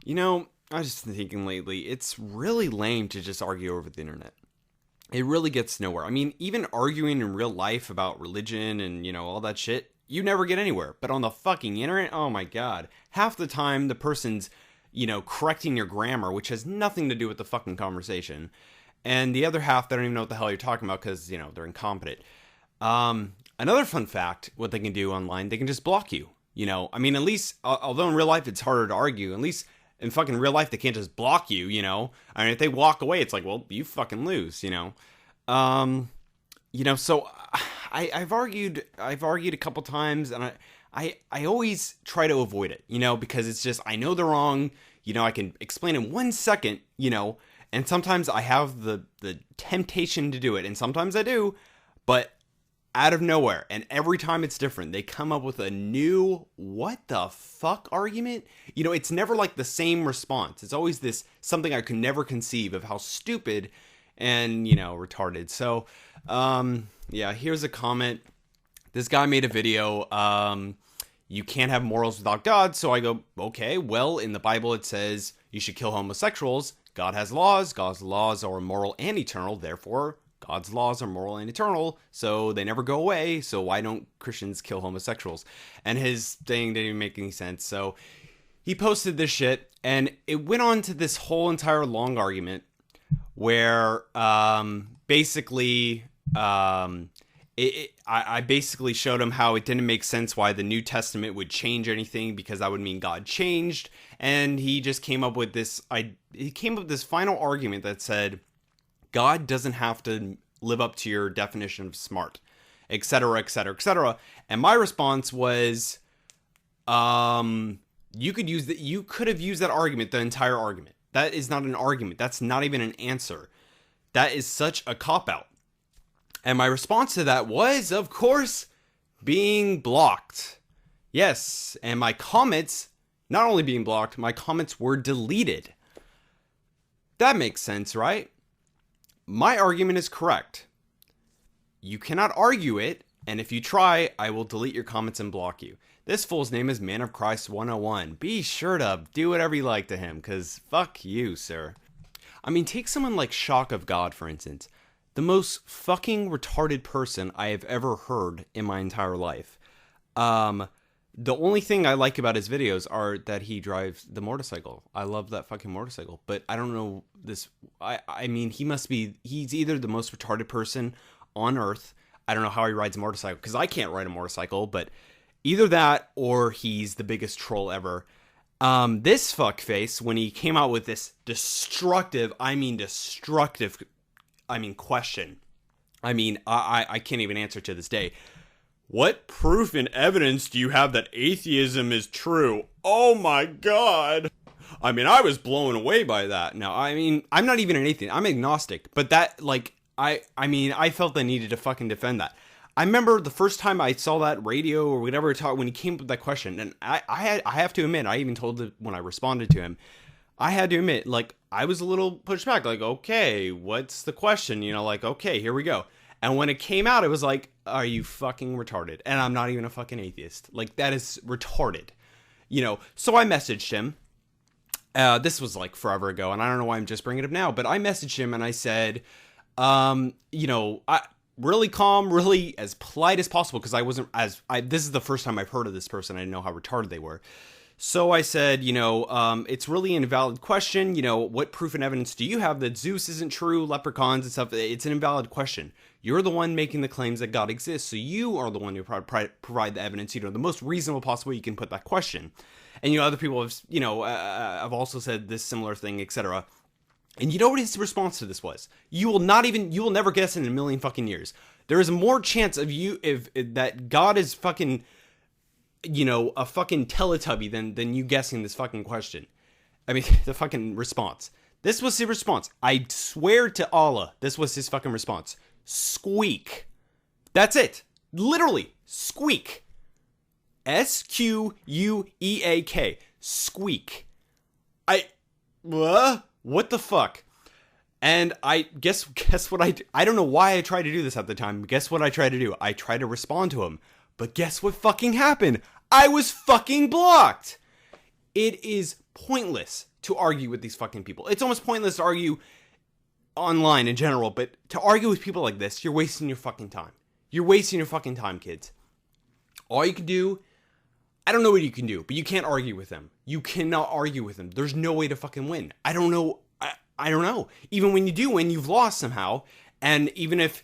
I was just thinking lately, it's really lame to just argue over the internet. It really gets nowhere. I mean, even arguing in real life about religion and, all that shit, you never get anywhere. But on the fucking internet, oh my god. Half the time, the person's, correcting your grammar, which has nothing to do with the fucking conversation. And the other half, they don't even know what the hell you're talking about because, they're incompetent. Another fun fact, what they can do online, they can just block you. At least, although in real life it's harder to argue, at least in fucking real life they can't just block you, I mean, if they walk away, it's like, well, you fucking lose, So I've argued a couple times, and I always try to avoid it, because it's just, I know they're wrong, I can explain in 1 second, and sometimes I have the temptation to do it, and sometimes I do, but out of nowhere, and every time it's different. They come up with a new what the fuck argument. It's never like the same response. It's always this something I could never conceive of how stupid and retarded. So here's a comment. This guy made a video. You can't have morals without God. So I go, okay, well, in the Bible it says you should kill homosexuals. God has laws. God's laws are moral and eternal. Therefore, God's laws are moral and eternal, so they never go away, so why don't Christians kill homosexuals? And his thing didn't even make any sense, so he posted this shit, and it went on to this whole entire long argument where basically I basically showed him how it didn't make sense why the New Testament would change anything, because that would mean God changed, and he just came up with this final argument that said, God doesn't have to live up to your definition of smart, etc., etc., etc. And my response was, you could have used that argument, the entire argument. That is not an argument. That's not even an answer. That is such a cop-out. And my response to that was, of course, being blocked. Yes, and my comments, not only being blocked, my comments were deleted. That makes sense, right? My argument is correct. You cannot argue it, and if you try, I will delete your comments and block you. This fool's name is Man of Christ 101. Be sure to do whatever you like to him, because fuck you, sir. I mean, take someone like Shock of God, for instance. The most fucking retarded person I have ever heard in my entire life. The only thing I like about his videos are that he drives the motorcycle. I love that fucking motorcycle. But I don't know this. I mean, he's either the most retarded person on earth. I don't know how he rides a motorcycle, because I can't ride a motorcycle. But either that or he's the biggest troll ever. This fuckface, when he came out with this destructive question. I can't even answer to this day. What proof and evidence do you have that atheism is true? Oh my god. I was blown away by that. Now, I'm not even an atheist. I'm agnostic. But that, I felt I needed to fucking defend that. I remember the first time I saw that radio or whatever when he came up with that question, and I have to admit, I even told it when I responded to him, I had to admit, I was a little pushed back, okay, what's the question? Okay, here we go. And when it came out, it was like, are you fucking retarded? And I'm not even a fucking atheist. That is retarded. So I messaged him. This was forever ago, and I don't know why I'm just bringing it up now, but I messaged him and I said, really calm, really as polite as possible, because this is the first time I've heard of this person. I didn't know how retarded they were. So I said, it's really an invalid question. What proof and evidence do you have that Zeus isn't true, leprechauns and stuff? It's an invalid question. You're the one making the claims that God exists, so you are the one who provide the evidence, the most reasonable possible way you can put that question. And, other people have, have also said this similar thing, etc. And you know what his response to this was? You will never guess in a million fucking years. There is more chance of if that God is fucking, a fucking Teletubby than you guessing this fucking question. The fucking response. This was his response. I swear to Allah, this was his fucking response. Squeak. That's it. Literally, squeak. SQUEAK. Squeak. What the fuck? And I guess what I don't know why I tried to do this at the time. Guess what I tried to do? I tried to respond to him. But guess what fucking happened? I was fucking blocked. It is pointless to argue with these fucking people. It's almost pointless to argue online in general, but to argue with people like this, you're wasting your fucking time. You're wasting your fucking time, kids. All you can do, I don't know what you can do, but you can't argue with them. You cannot argue with them. There's no way to fucking win. I don't know. I don't know. Even when you do win, you've lost somehow. And even if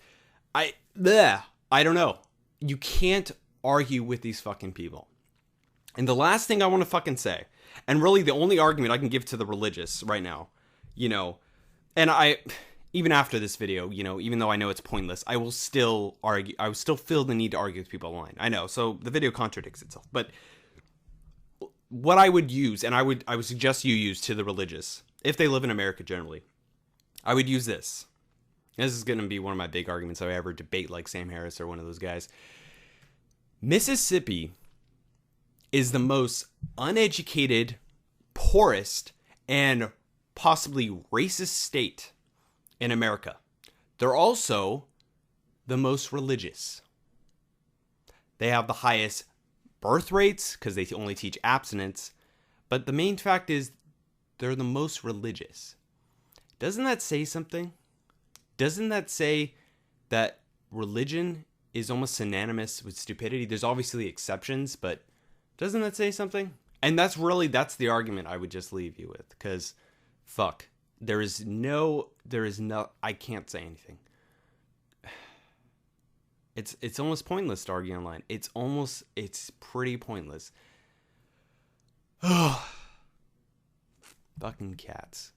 I don't know. You can't argue with these fucking people. And the last thing I want to fucking say, and really the only argument I can give to the religious right now, you know, and even after this video, you know, even though I know it's pointless, I will still argue. I will still feel the need to argue with people online. I know, so the video contradicts itself. But what I would use, and I would suggest you use to the religious, if they live in America generally, I would use this. This is going to be one of my big arguments if I ever debate like Sam Harris or one of those guys. Mississippi is the most uneducated, poorest, and possibly racist state in America. They're also the most religious. They have the highest birth rates because they only teach abstinence. But the main fact is they're the most religious. Doesn't that say something? Doesn't that say that religion is almost synonymous with stupidity? There's obviously exceptions, but doesn't that say something? And that's the argument I would just leave you with, because fuck, I can't say anything. It's almost pointless to argue online. It's pretty pointless. Fucking cats.